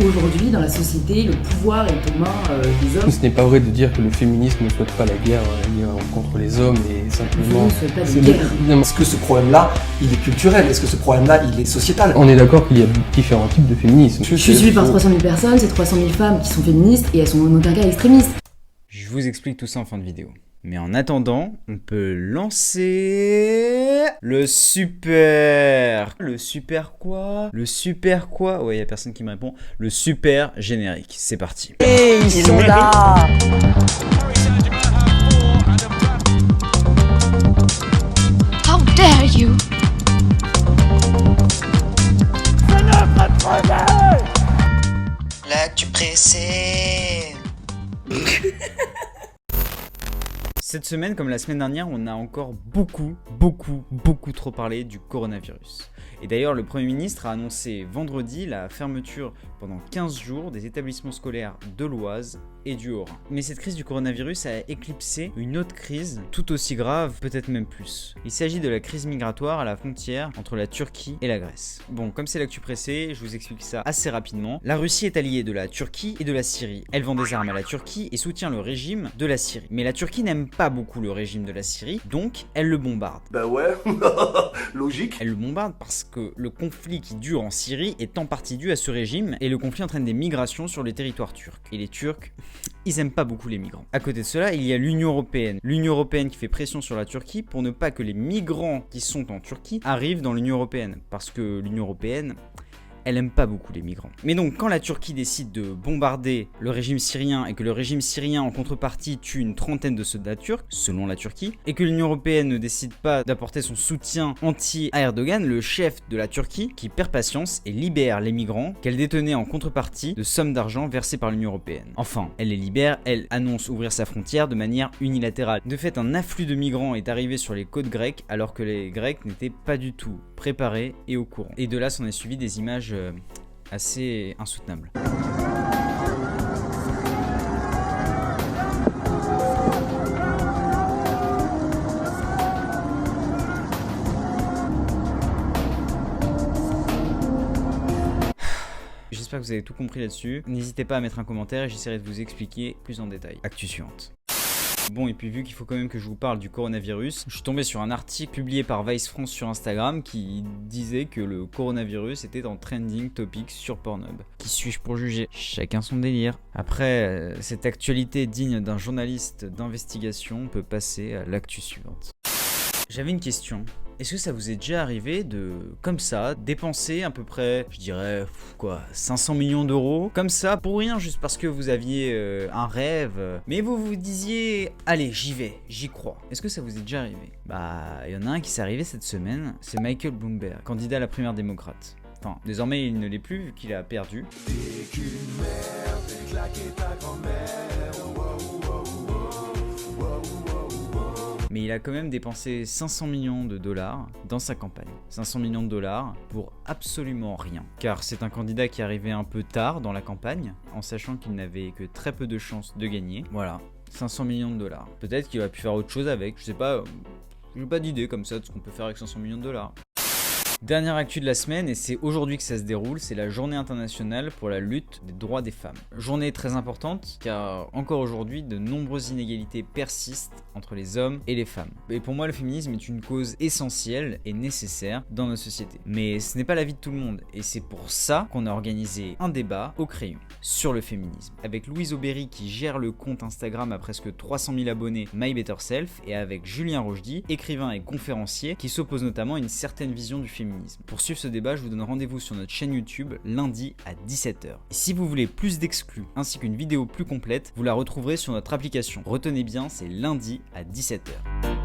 Aujourd'hui, dans la société, le pouvoir est aux mains des hommes. Ce n'est pas vrai de dire que le féminisme ne souhaite pas la guerre contre les hommes et simplement... Ne souhaite pas de guerre. Est-ce que ce problème-là, il est culturel? Est-ce que ce problème-là, il est sociétal? On est d'accord qu'il y a différents types de féminisme. Je suis suivie par 300 000 personnes, c'est 300 000 femmes qui sont féministes et elles sont en aucun cas extrémistes. Je vous explique tout ça en fin de vidéo. Mais en attendant, on peut lancer le super... Le super quoi? Le super quoi? Ouais, y a personne qui me répond. Le super générique. C'est parti. Hey, ils sont là! How dare you! L'actu pressée. Cette semaine, comme la semaine dernière, on a encore beaucoup trop parlé du coronavirus. Et d'ailleurs, le Premier ministre a annoncé vendredi la fermeture pendant 15 jours des établissements scolaires de l'Oise et du Haut-Rhin. Mais cette crise du coronavirus a éclipsé une autre crise, tout aussi grave, peut-être même plus. Il s'agit de la crise migratoire à la frontière entre la Turquie et la Grèce. Bon, comme c'est l'actu pressée, je vous explique ça assez rapidement. La Russie est alliée de la Turquie et de la Syrie. Elle vend des armes à la Turquie et soutient le régime de la Syrie. Mais la Turquie n'aime pas beaucoup le régime de la Syrie, donc elle le bombarde. Bah ouais, logique. Elle le bombarde parce que le conflit qui dure en Syrie est en partie dû à ce régime et le conflit entraîne des migrations sur les territoires turcs. Et les Turcs, ils aiment pas beaucoup les migrants. À côté de cela, il y a l'Union Européenne. L'Union Européenne qui fait pression sur la Turquie pour ne pas que les migrants qui sont en Turquie arrivent dans l'Union Européenne. Parce que l'Union Européenne... elle aime pas beaucoup les migrants. Mais donc, quand la Turquie décide de bombarder le régime syrien et que le régime syrien en contrepartie tue une trentaine de soldats turcs, selon la Turquie, et que l'Union Européenne ne décide pas d'apporter son soutien anti à Erdogan, le chef de la Turquie, qui perd patience et libère les migrants qu'elle détenait en contrepartie de sommes d'argent versées par l'Union Européenne. Enfin, elle les libère, elle annonce ouvrir sa frontière de manière unilatérale. De fait, un afflux de migrants est arrivé sur les côtes grecques alors que les Grecs n'étaient pas du tout préparés et au courant. Et de là s'en est suivi des images assez insoutenable. J'espère que vous avez tout compris là-dessus. N'hésitez pas à mettre un commentaire et j'essaierai de vous expliquer plus en détail. Actu suivante. Bon, et puis vu qu'il faut quand même que je vous parle du coronavirus, je suis tombé sur un article publié par Vice France sur Instagram qui disait que le coronavirus était en trending topic sur Pornhub. Qui suis-je pour juger? Chacun son délire. Après, cette actualité digne d'un journaliste d'investigation peut passer à l'actu suivante. J'avais une question. Est-ce que ça vous est déjà arrivé de, comme ça, dépenser à peu près, je dirais, 500 millions d'euros, comme ça, pour rien, juste parce que vous aviez un rêve, mais vous vous disiez, allez, j'y vais, j'y crois. Est-ce que ça vous est déjà arrivé? Bah, il y en a un qui s'est arrivé cette semaine, c'est Michael Bloomberg, candidat à la primaire démocrate. Enfin, désormais, il ne l'est plus vu qu'il a perdu. Mais il a quand même dépensé 500 millions de dollars dans sa campagne. 500 millions de dollars pour absolument rien. Car c'est un candidat qui est arrivé un peu tard dans la campagne, en sachant qu'il n'avait que très peu de chances de gagner. Voilà, 500 millions de dollars. Peut-être qu'il aurait pu faire autre chose avec, je sais pas, j'ai pas d'idée comme ça de ce qu'on peut faire avec 500 millions de dollars. Dernière actu de la semaine, et c'est aujourd'hui que ça se déroule, c'est la journée internationale pour la lutte des droits des femmes. Journée très importante, car encore aujourd'hui, de nombreuses inégalités persistent entre les hommes et les femmes. Et pour moi, le féminisme est une cause essentielle et nécessaire dans nos sociétés. Mais ce n'est pas l'avis de tout le monde, et c'est pour ça qu'on a organisé un débat au crayon sur le féminisme, avec Louise Aubéry qui gère le compte Instagram à presque 300 000 abonnés My Better Self, et avec Julien Rochdy, écrivain et conférencier, qui s'oppose notamment à une certaine vision du féminisme. Pour suivre ce débat, je vous donne rendez-vous sur notre chaîne YouTube lundi à 17h. Et si vous voulez plus d'exclus ainsi qu'une vidéo plus complète, vous la retrouverez sur notre application. Retenez bien, c'est lundi à 17h.